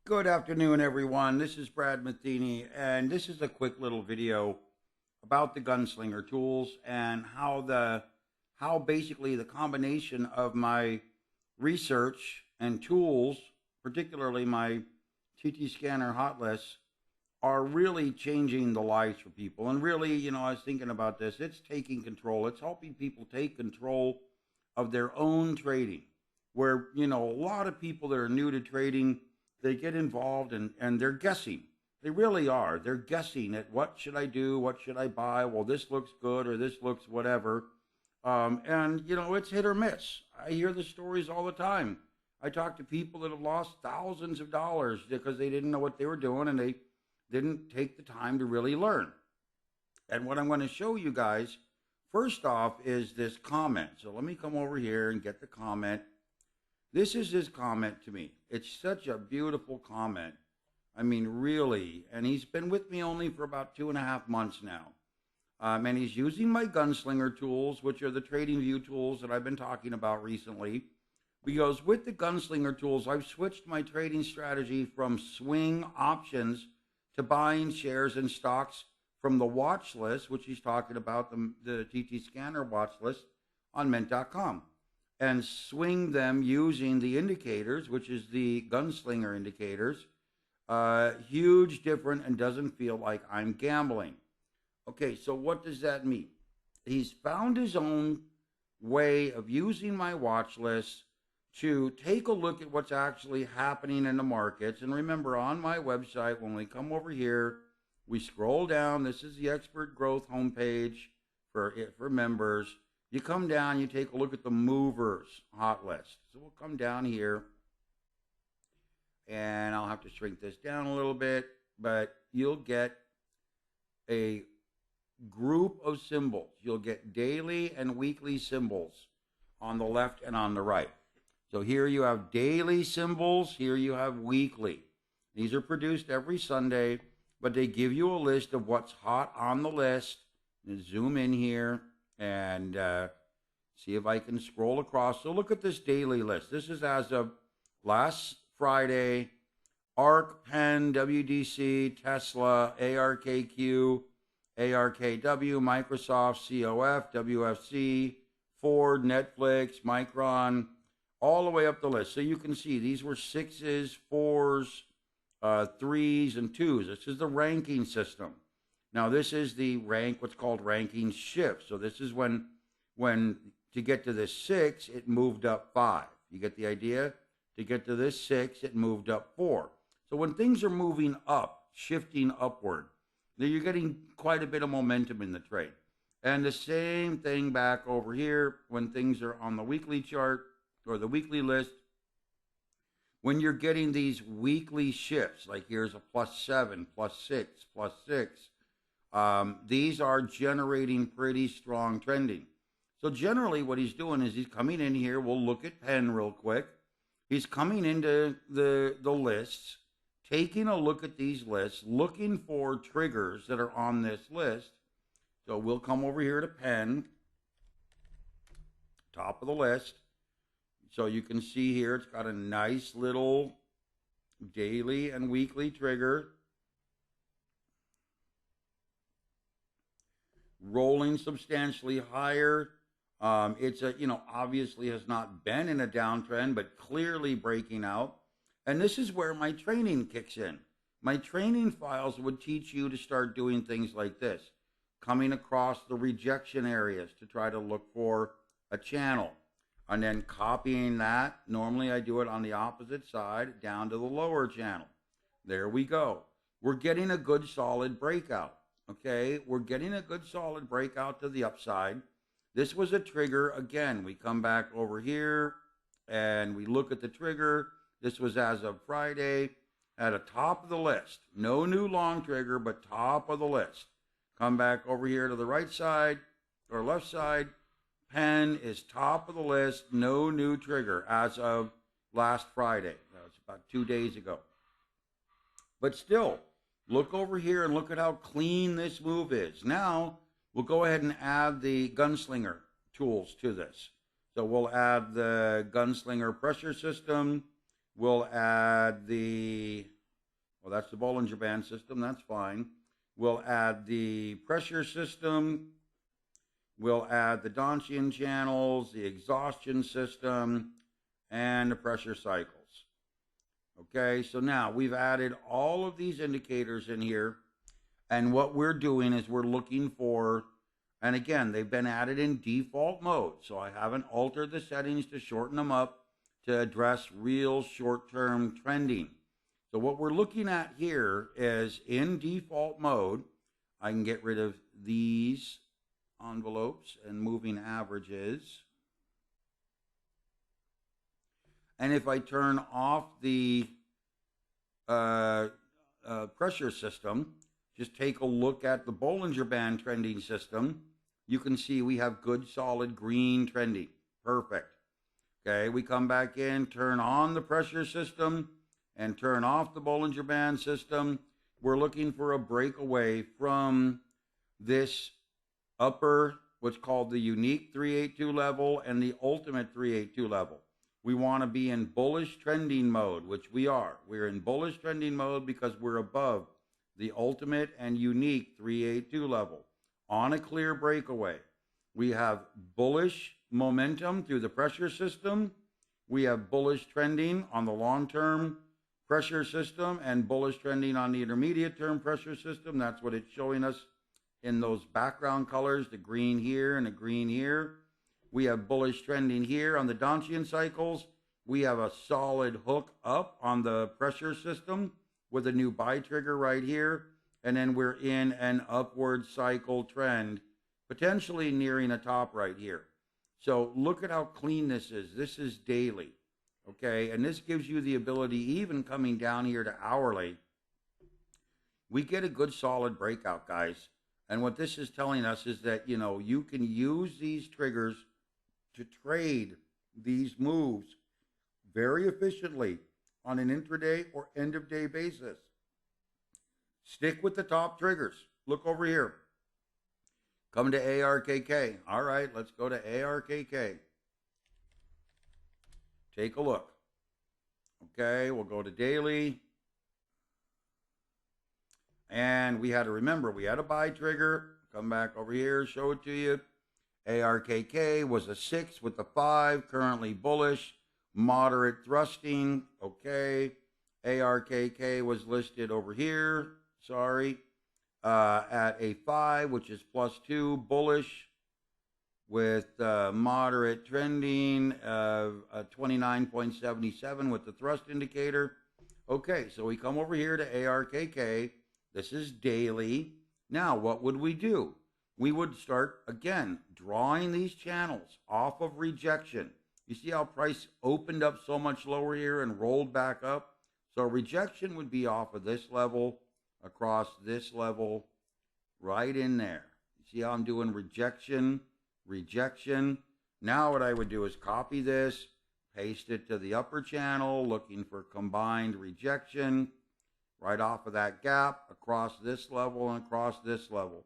Good afternoon, everyone. This is Brad Matheny, and this is a quick little video about the Gunslinger tools and how basically the combination of my research and tools, particularly my TTScanner Hotlists, are really changing the lives for people. And really, I was thinking about this. It's taking control. It's helping people take control of their own trading. Where, a lot of people that are new to trading, they get involved and they're guessing. They really are. They're guessing at what should I do? What should I buy? Well, this looks good or this looks whatever. It's hit or miss. I hear the stories all the time. I talk to people that have lost thousands of dollars because they didn't know what they were doing and they didn't take the time to really learn. And what I'm going to show you guys, first off, is this comment. So let me come over here and get the comment. This is his comment to me. It's such a beautiful comment. I mean, really. And he's been with me only for about 2.5 months now. And he's using my Gunslinger tools, which are the trading view tools that I've been talking about recently. Because with the Gunslinger tools, I've switched my trading strategy from swing options to buying shares and stocks from the watch list, which he's talking about, the TTScanner watch list on Mint.com. And swing them using the indicators, which is the Gunslinger indicators. Huge different and doesn't feel like I'm gambling. Okay, so what does that mean? He's found his own way of using my watch list to take a look at what's actually happening in the markets. And remember, on my website, when we come over here, we scroll down. This is the Expert Growth homepage for members. You come down, you take a look at the movers hot list. So we'll come down here, and I'll have to shrink this down a little bit, but you'll get a group of symbols. You'll get daily and weekly symbols on the left and on the right. So here you have daily symbols, here you have weekly. These are produced every Sunday, but they give you a list of what's hot on the list. Zoom in here and see if I can scroll across. So look at this daily list. This is as of last Friday. ARK, PEN, WDC, Tesla, ARKQ, ARKW, Microsoft, COF, WFC, Ford, Netflix, Micron, all the way up the list. So you can see these were 6s, 4s, 3s, and 2s. This is the ranking system. Now, this is the what's called ranking shift. So this is when to get to this 6, it moved up 5. You get the idea? To get to this 6, it moved up 4. So when things are moving up, shifting upward, then you're getting quite a bit of momentum in the trade. And the same thing back over here when things are on the weekly chart or the weekly list. When you're getting these weekly shifts, like here's a +7, +6, +6, these are generating pretty strong trending. So generally what he's doing is he's coming in here. We'll look at PEN real quick. He's coming into the lists, taking a look at these lists, looking for triggers that are on this list. So we'll come over here to PEN, top of the list. So you can see here it's got a nice little daily and weekly trigger. Rolling substantially higher. It's obviously has not been in a downtrend, but clearly breaking out. And this is where my training kicks in. My training files would teach you to start doing things like this, coming across the rejection areas to try to look for a channel, and then copying that. Normally I do it on the opposite side down to the lower channel. There we go. We're getting a good solid breakout. Okay, we're getting a good solid breakout to the upside. This was a trigger. Again, we come back over here and we look at the trigger. This was as of Friday at the top of the list. No new long trigger, but top of the list. Come back over here to the right side or left side. PEN is top of the list. No new trigger as of last Friday. That was about 2 days ago. But still, look over here and look at how clean this move is. Now, we'll go ahead and add the Gunslinger tools to this. So we'll add the Gunslinger pressure system. We'll add the Oh, that's the Bollinger Band system. That's fine. We'll add the pressure system. We'll add the Donchian channels, the exhaustion system, and the pressure cycles. Okay, so now we've added all of these indicators in here. And what we're doing is we're looking for, and again, they've been added in default mode. So I haven't altered the settings to shorten them up to address real short-term trending. So what we're looking at here is in default mode, I can get rid of these envelopes and moving averages. And if I turn off the pressure system, just take a look at the Bollinger Band trending system. You can see we have good solid green trending. Perfect. Okay, we come back in, turn on the pressure system, and turn off the Bollinger Band system. We're looking for a breakaway from this upper, what's called the unique 382 level and the ultimate 382 level. We want to be in bullish trending mode, which we are. We're in bullish trending mode because we're above the ultimate and unique 382 level on a clear breakaway. We have bullish momentum through the pressure system. We have bullish trending on the long-term pressure system and bullish trending on the intermediate term pressure system. That's what it's showing us in those background colors, the green here and the green here. We have bullish trending here on the Donchian cycles. We have a solid hook up on the pressure system with a new buy trigger right here. And then we're in an upward cycle trend, potentially nearing a top right here. So look at how clean this is. This is daily, okay? And this gives you the ability, even coming down here to hourly, we get a good solid breakout, guys. And what this is telling us is that, you can use these triggers to trade these moves very efficiently on an intraday or end of day basis. Stick with the top triggers. Look over here. Come to ARKK. All right, let's go to ARKK. Take a look. Okay, we'll go to daily. And we had to remember, we had a buy trigger. Come back over here, show it to you. ARKK was a 6 with the 5, currently bullish, moderate thrusting. Okay, ARKK was listed over here, at a 5, which is +2, bullish, with moderate trending of 29.77 with the thrust indicator. Okay, so we come over here to ARKK. This is daily. Now, what would we do? We would start, again, drawing these channels off of rejection. You see how price opened up so much lower here and rolled back up? So rejection would be off of this level, across this level, right in there. You see how I'm doing rejection, rejection. Now what I would do is copy this, paste it to the upper channel, looking for combined rejection, right off of that gap, across this level and across this level.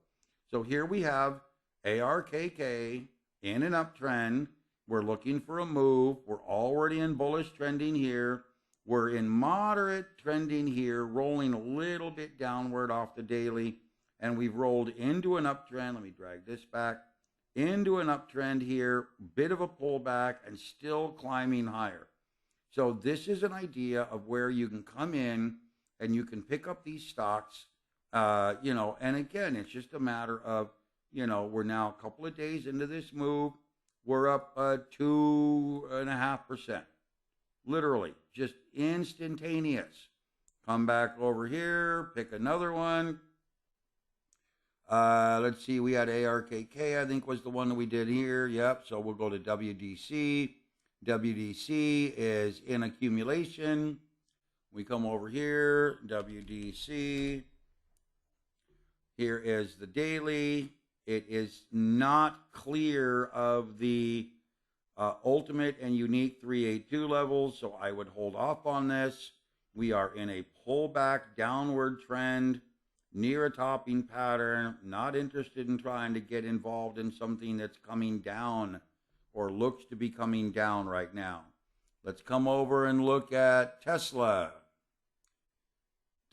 So here we have ARKK in an uptrend. We're looking for a move. We're already in bullish trending here. We're in moderate trending here, rolling a little bit downward off the daily. And we've rolled into an uptrend. Let me drag this back. Into an uptrend here, bit of a pullback, and still climbing higher. So this is an idea of where you can come in and you can pick up these stocks, and again, it's just a matter of, we're now a couple of days into this move. We're up 2.5%, literally, just instantaneous. Come back over here, pick another one. Let's see, we had ARKK, I think was the one that we did here. Yep, so we'll go to WDC. WDC is in accumulation. We come over here, WDC. Here is the daily. It is not clear of the ultimate and unique 382 levels, so I would hold off on this. We are in a pullback downward trend near a topping pattern. Not interested in trying to get involved in something that's coming down or looks to be coming down right now. Let's come over and look at Tesla.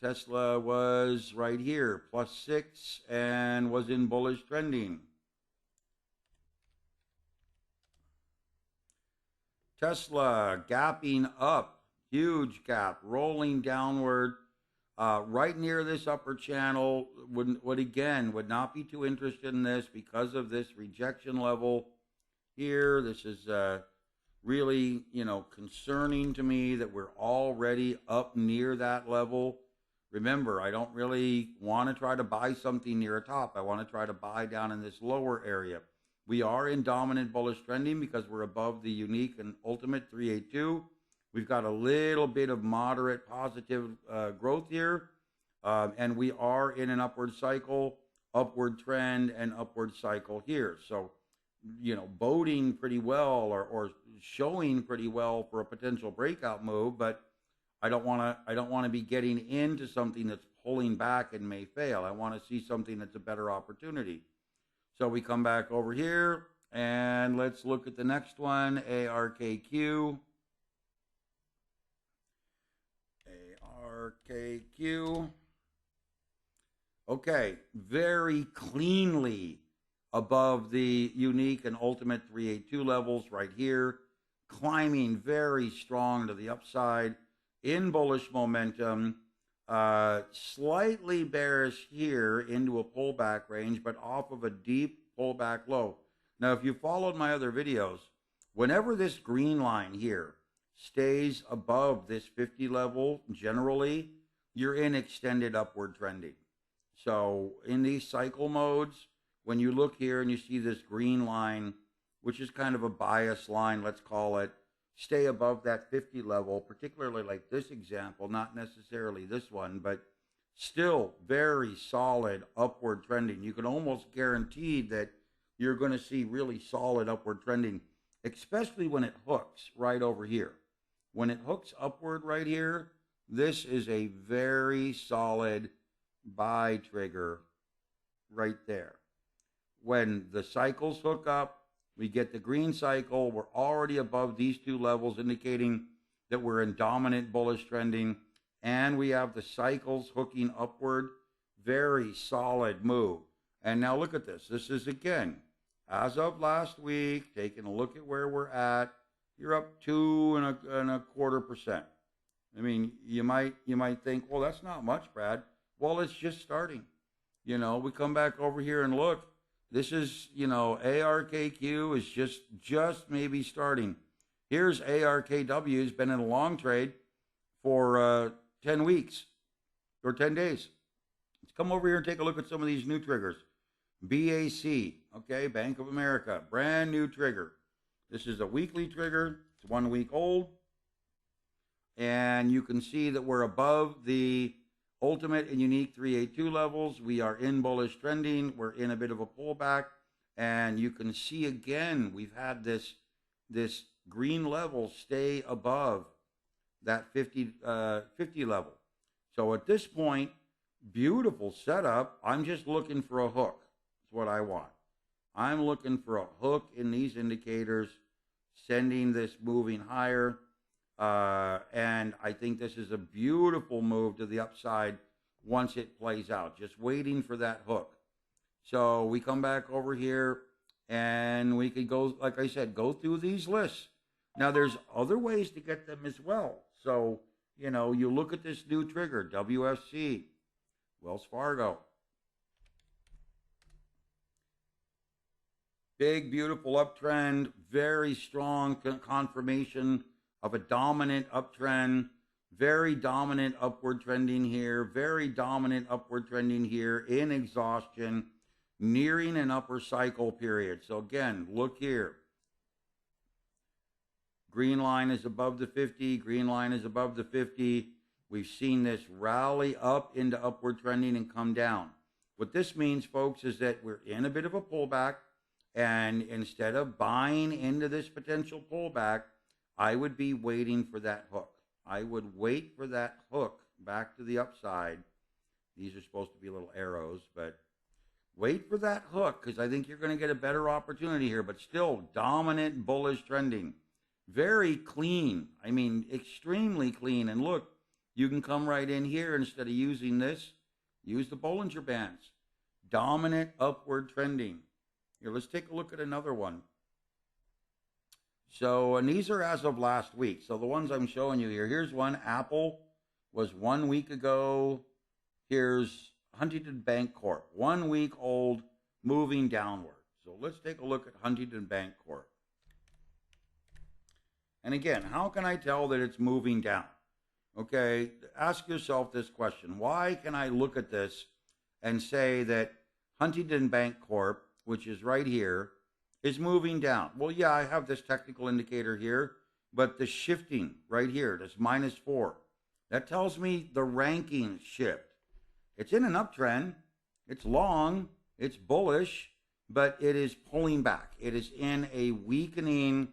Tesla was right here, +6, and was in bullish trending. Tesla gapping up, huge gap, rolling downward, right near this upper channel. Would not be too interested in this because of this rejection level here. This is really, concerning to me that we're already up near that level. Remember, I don't really want to try to buy something near a top. I want to try to buy down in this lower area. We are in dominant bullish trending because we're above the unique and ultimate 382. We've got a little bit of moderate positive growth here. And we are in an upward cycle, upward trend, and upward cycle here. So, boding pretty well or showing pretty well for a potential breakout move, but I don't want to be getting into something that's pulling back and may fail. I want to see something that's a better opportunity. So we come back over here and let's look at the next one, ARKQ. ARKQ. Okay, very cleanly above the unique and ultimate 382 levels right here, climbing very strong to the upside in bullish momentum, slightly bearish here into a pullback range, but off of a deep pullback low. Now, if you followed my other videos, whenever this green line here stays above this 50 level, generally, you're in extended upward trending. So in these cycle modes, when you look here and you see this green line, which is kind of a bias line, let's call it, stay above that 50 level, particularly like this example, not necessarily this one, but still very solid upward trending. You can almost guarantee that you're going to see really solid upward trending, especially when it hooks right over here. When it hooks upward right here, this is a very solid buy trigger right there. When the cycles hook up, we get the green cycle. We're already above these two levels, indicating that we're in dominant bullish trending. And we have the cycles hooking upward. Very solid move. And now look at this. This is, again, as of last week, taking a look at where we're at. You're up 2.25%. I mean, you might think, well, that's not much, Brad. Well, it's just starting. We come back over here and look. This is, ARKQ is just maybe starting. Here's ARKW, has been in a long trade for 10 weeks or 10 days. Let's come over here and take a look at some of these new triggers. BAC, okay, Bank of America, brand new trigger. This is a weekly trigger. It's 1 week old. And you can see that we're above the ultimate and unique 382 levels. We are in bullish trending. We're in a bit of a pullback. And you can see again, we've had this green level stay above that 50 level. So at this point, beautiful setup. I'm just looking for a hook. That's what I want. I'm looking for a hook in these indicators, sending this moving higher. And I think this is a beautiful move to the upside once it plays out, just waiting for that hook. So we come back over here and we could go, like I said, go through these lists. Now there's other ways to get them as well. So, you look at this new trigger, WFC, Wells Fargo. Big, beautiful uptrend, very strong confirmation of a dominant uptrend, very dominant upward trending here, very dominant upward trending here in exhaustion, nearing an upper cycle period. So again, look here. Green line is above the 50, green line is above the 50. We've seen this rally up into upward trending and come down. What this means, folks, is that we're in a bit of a pullback, and instead of buying into this potential pullback, I would be waiting for that hook. I would wait for that hook back to the upside. These are supposed to be little arrows, but wait for that hook because I think you're going to get a better opportunity here, but still dominant bullish trending. Very clean. I mean, extremely clean. And look, You can come right in here instead of using this, use the Bollinger Bands. Dominant upward trending. Here, let's take a look at another one. So, and these are as of last week. So the ones I'm showing you here, here's one. Apple was 1 week ago. Here's Huntington Bank Corp. 1 week old, moving downward. So let's take a look at Huntington Bank Corp. And again, how can I tell that it's moving down? Okay, ask yourself this question. Why can I look at this and say that Huntington Bank Corp, which is right here, is moving down? Well, yeah, I have this technical indicator here, but the shifting right here, this -4, that tells me the rankings shift. It's in an uptrend. It's long. It's bullish, but it is pulling back. It is in a weakening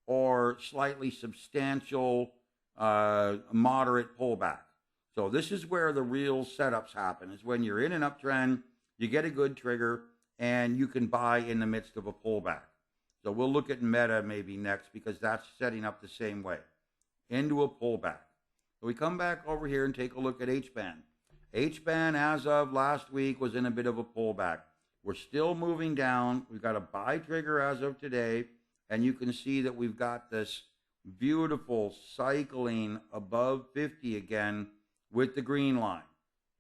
or slightly substantial moderate pullback. So this is where the real setups happen, is when you're in an uptrend, you get a good trigger, and you can buy in the midst of a pullback. So we'll look at Meta maybe next, because that's setting up the same way, into a pullback. So we come back over here and take a look at H-band. H-band, as of last week, was in a bit of a pullback. We're still moving down. We've got a buy trigger as of today, and you can see that we've got this beautiful cycling above 50 again with the green line.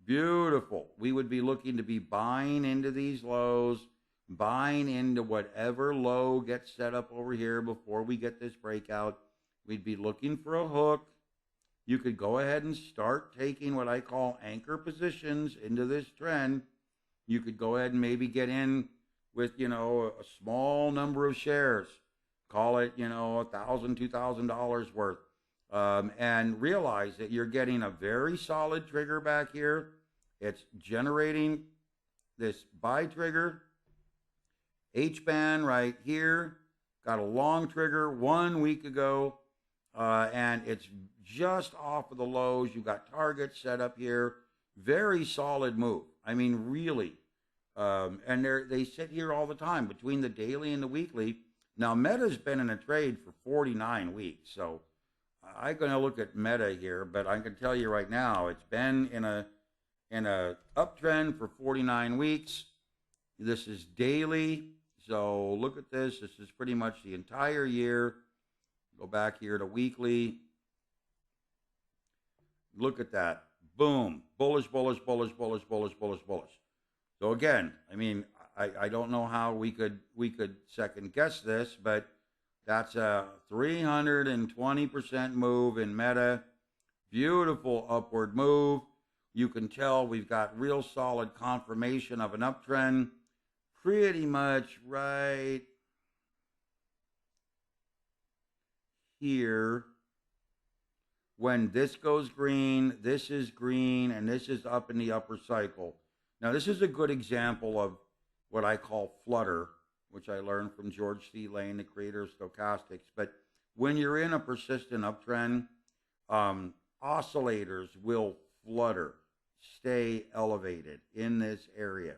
Beautiful. We would be looking to be buying into these lows, buying into whatever low gets set up over here before we get this breakout. We'd be looking for a hook. You could go ahead and start taking what I call anchor positions into this trend. You could go ahead and maybe get in with, a small number of shares. Call it, $1,000, $2,000 worth. And realize that you're getting a very solid trigger back here. It's generating this buy trigger. H-band right here. Got a long trigger 1 week ago. And it's just off of the lows. You've got targets set up here. Very solid move. I mean, really. And they sit here all the time between the daily and the weekly. Now, Meta's been in a trade for 49 weeks. So I'm going to look at Meta here, but I can tell you right now, it's been in a uptrend for 49 weeks. This is daily. So look at this. This is pretty much the entire year. Go back here to weekly. Look at that. Boom. Bullish, bullish, bullish, bullish, bullish, bullish, bullish. So again, I mean, I don't know how we could second guess this, but that's a 320% move in Meta. Beautiful upward move. You can tell we've got real solid confirmation of an uptrend. Pretty much right here. When this goes green, this is green, and this is up in the upper cycle. Now, this is a good example of what I call flutter, which I learned from George C. Lane, the creator of stochastics. But when you're in a persistent uptrend, oscillators will flutter, stay elevated in this area.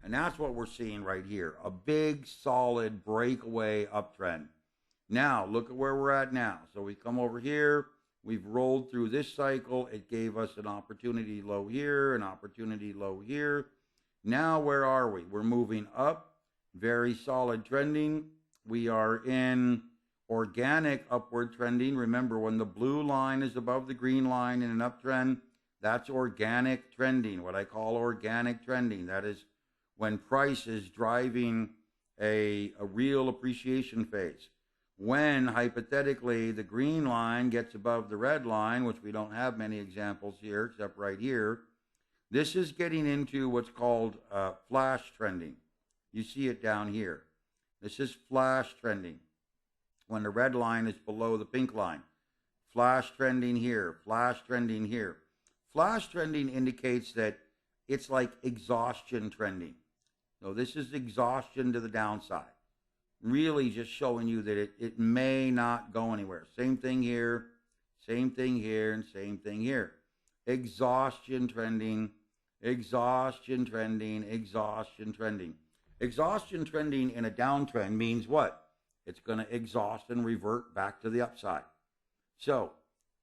And that's what we're seeing right here, a big, solid breakaway uptrend. Now, look at where we're at now. So we come over here. We've rolled through this cycle. It gave us an opportunity low here, an opportunity low here. Now, where are we? We're moving up, very solid trending. We are in organic upward trending. Remember, when the blue line is above the green line in an uptrend, that's organic trending, what I call organic trending. That is when price is driving a real appreciation phase. When, hypothetically, the green line gets above the red line, which we don't have many examples here except right here, this is getting into what's called flash trending. You see it down here. This is flash trending. When the red line is below the pink line. Flash trending here, flash trending here. Flash trending indicates that it's like exhaustion trending. So this is exhaustion to the downside. Really just showing you that it may not go anywhere. Same thing here, same thing here, and same thing here. Exhaustion trending, exhaustion trending, exhaustion trending. Exhaustion trending in a downtrend means what? It's going to exhaust and revert back to the upside. So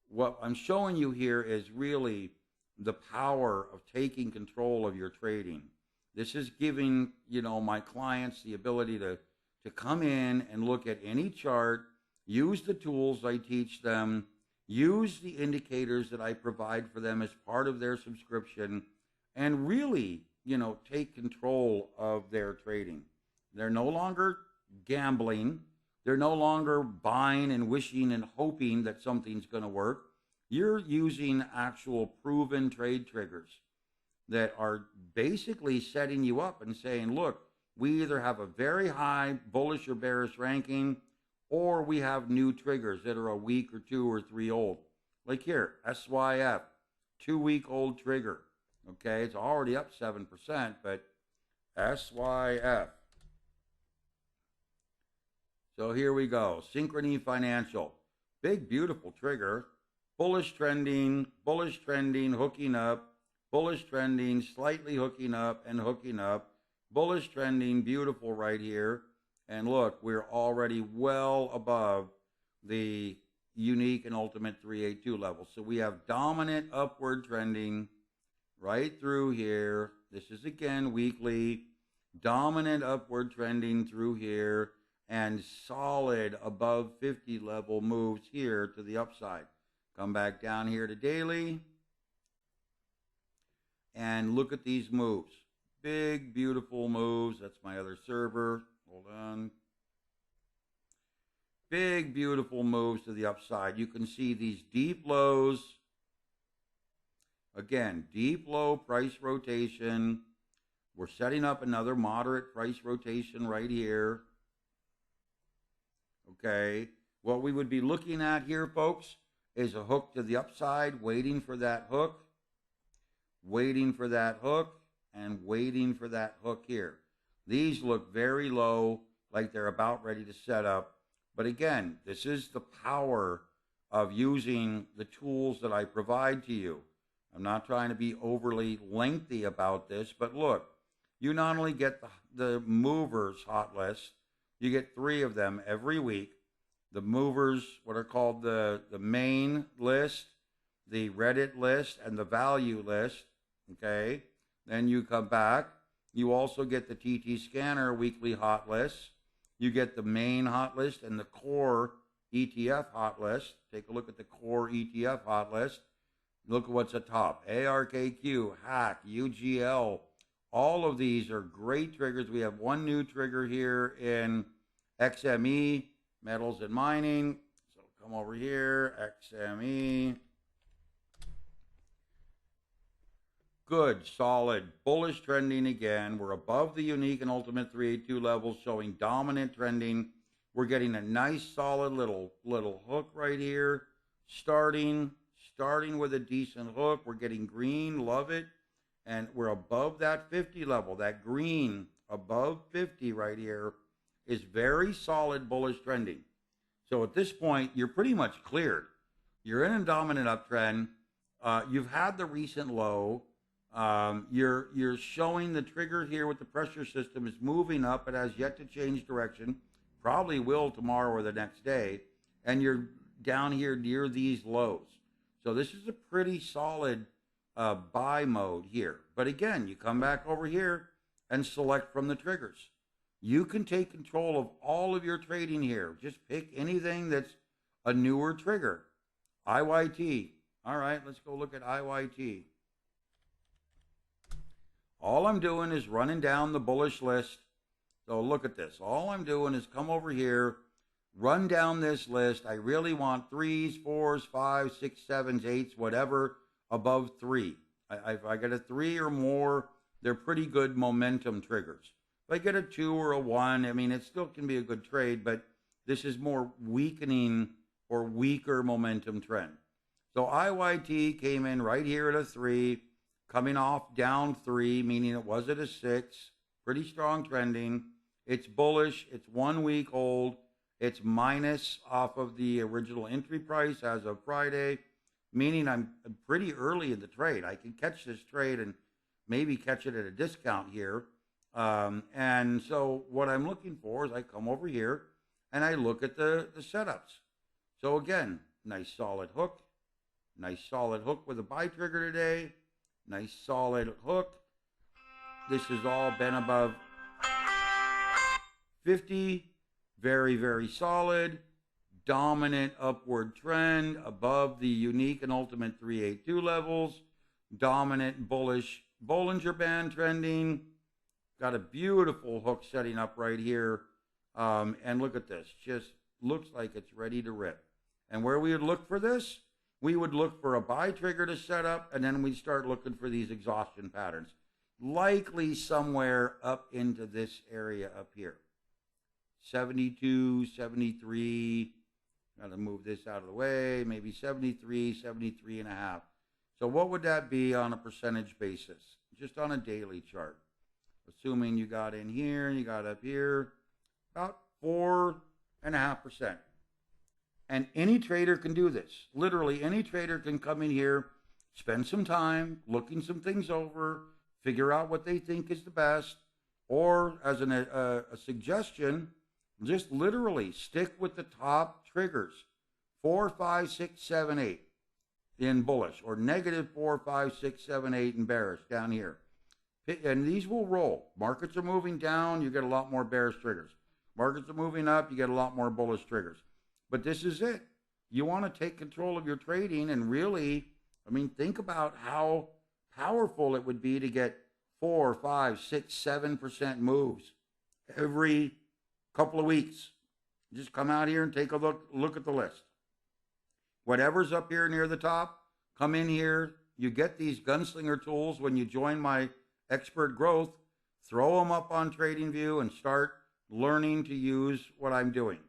what I'm showing you here is really the power of taking control of your trading. This is giving, my clients the ability to come in and look at any chart, use the tools I teach them, use the indicators that I provide for them as part of their subscription, and really, take control of their trading. They're no longer gambling. They're no longer buying and wishing and hoping that something's going to work. You're using actual proven trade triggers that are basically setting you up and saying, look, we either have a very high bullish or bearish ranking, or we have new triggers that are a week or 2 or 3 old. Like here, SYF, 2-week old trigger. Okay, it's already up 7%, but SYF. So here we go. Synchrony Financial. Big, beautiful trigger. Bullish trending, hooking up. Bullish trending, slightly hooking up and hooking up. Bullish trending, beautiful right here. And look, we're already well above the unique and ultimate 382 level. So we have dominant upward trending right through here. This is again weekly. Dominant upward trending through here. And solid above 50 level moves here to the upside. Come back down here to daily. And look at these moves. Big, beautiful moves. That's my other server. Hold on. Big, beautiful moves to the upside. You can see these deep lows. Again, deep low price rotation. We're setting up another moderate price rotation right here. Okay. What we would be looking at here, folks, is a hook to the upside, waiting for that hook, waiting for that hook, and waiting for that hook here. These look very low, like they're about ready to set up. But again, this is the power of using the tools that I provide to you. I'm not trying to be overly lengthy about this, but look, you not only get the movers hot list, you get 3 of them every week. The movers, what are called the main list, the Reddit list, and the value list, okay? Then you come back. You also get the TTScanner weekly hot list. You get the main hot list and the core ETF hot list. Take a look at the core ETF hot list. Look at what's at top. ARKQ, HACK, UGL. All of these are great triggers. We have one new trigger here in XME, metals and mining. So come over here, XME. Good, solid, bullish trending again. We're above the unique and ultimate 382 levels, showing dominant trending. We're getting a nice, solid little hook right here. Starting with a decent hook. We're getting green, love it. And we're above that 50 level. That green above 50 right here is very solid bullish trending. So at this point, you're pretty much cleared. You're in a dominant uptrend. You've had the recent low. You're showing the trigger here with the pressure system is moving up. It has yet to change direction. Probably will tomorrow or the next day. And you're down here near these lows. So this is a pretty solid buy mode here. But again, you come back over here and select from the triggers. You can take control of all of your trading here. Just pick anything that's a newer trigger. IYT. All right, let's go look at IYT. All I'm doing is running down the bullish list. So look at this. All I'm doing is come over here, run down this list. I really want 3s, 4s, 5s, 6, 7s, 8s, whatever above 3. If I get a 3 or more, they're pretty good momentum triggers. If I get a 2 or a 1, I mean, it still can be a good trade, but this is more weakening or weaker momentum trend. So IYT came in right here at a 3. Coming off down 3, meaning it was at a 6. Pretty strong trending. It's bullish. It's 1 week old. It's minus off of the original entry price as of Friday, meaning I'm pretty early in the trade. I can catch this trade and maybe catch it at a discount here. And so what I'm looking for is I come over here and I look at the setups. So again, nice solid hook, Nice solid hook with a buy trigger today. Nice solid hook. This has all been above 50. Very, very solid. Dominant upward trend above the unique and ultimate 382 levels. Dominant bullish Bollinger Band trending. Got a beautiful hook setting up right here. And look at this. Just looks like it's ready to rip. And where we would look for this, we would look for a buy trigger to set up, and then we'd start looking for these exhaustion patterns. Likely somewhere up into this area up here. 72, 73. Got to move this out of the way. Maybe 73, 73 and a half. So what would that be on a percentage basis? Just on a daily chart. Assuming you got in here, you got up here, about 4.5%. And any trader can do this. Literally, any trader can come in here, spend some time looking some things over, figure out what they think is the best, or as a suggestion, just literally stick with the top triggers, 4, 5, 6, 7, 8 in bullish, or negative 4, 5, 6, 7, 8 in bearish down here. And these will roll. Markets are moving down, you get a lot more bearish triggers. Markets are moving up, you get a lot more bullish triggers. But this is it. You want to take control of your trading and really, think about how powerful it would be to get 4, 5, 6, 7% moves every couple of weeks. Just come out here and take a look at the list. Whatever's up here near the top, come in here. You get these Gunslinger tools when you join my expert growth. Throw them up on TradingView and start learning to use what I'm doing.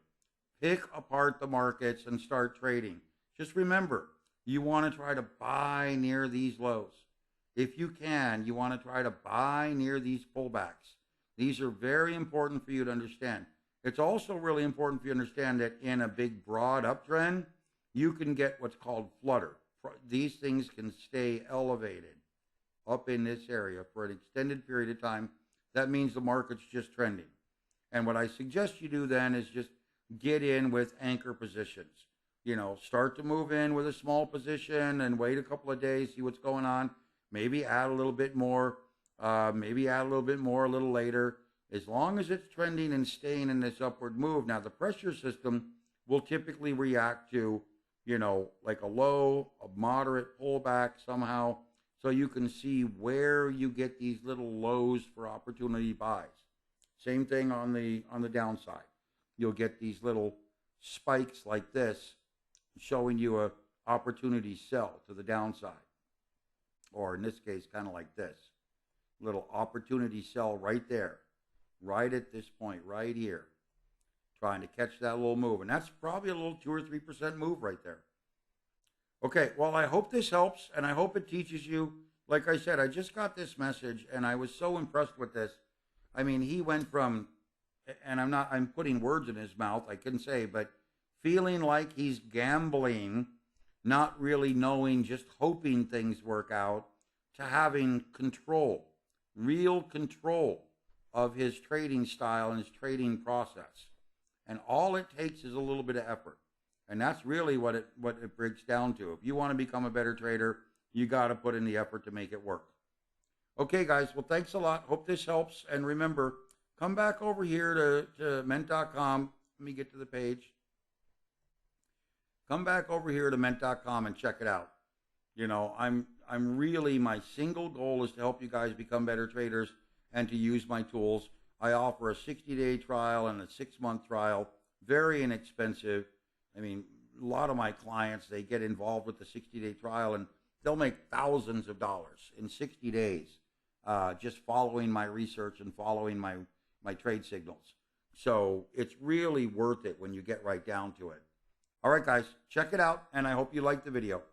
Pick apart the markets and start trading. Just remember, you want to try to buy near these lows. If you can, you want to try to buy near these pullbacks. These are very important for you to understand. It's also really important for you to understand that in a big, broad uptrend, you can get what's called flutter. These things can stay elevated up in this area for an extended period of time. That means the market's just trending. And what I suggest you do then is just get in with anchor positions. Start to move in with a small position and wait a couple of days, see what's going on. Maybe add a little bit more, a little later. As long as it's trending and staying in this upward move. Now, the pressure system will typically react to, like a low, a moderate pullback somehow. So you can see where you get these little lows for opportunity buys. Same thing on the downside. You'll get these little spikes like this showing you a opportunity sell to the downside. Or in this case, kind of like this. Little opportunity sell right there. Right at this point, right here. Trying to catch that little move. And that's probably a little 2 or 3% move right there. Okay, well, I hope this helps, and I hope it teaches you. Like I said, I just got this message, and I was so impressed with this. He went from, and I'm putting words in his mouth, I couldn't say, but feeling like he's gambling, not really knowing, just hoping things work out, to having control, real control of his trading style and his trading process. And all it takes is a little bit of effort. And that's really what it breaks down to. If you want to become a better trader, you got to put in the effort to make it work. Okay, guys. Well, thanks a lot. Hope this helps. And remember, come back over here to ment.com. Let me get to the page. Come back over here to ment.com and check it out. I'm really, my single goal is to help you guys become better traders and to use my tools. I offer a 60-day trial and a 6-month trial. Very inexpensive. A lot of my clients, they get involved with the 60-day trial and they'll make thousands of dollars in 60 days just following my research and following my trade signals. So it's really worth it when you get right down to it. All right, guys, check it out, and I hope you liked the video.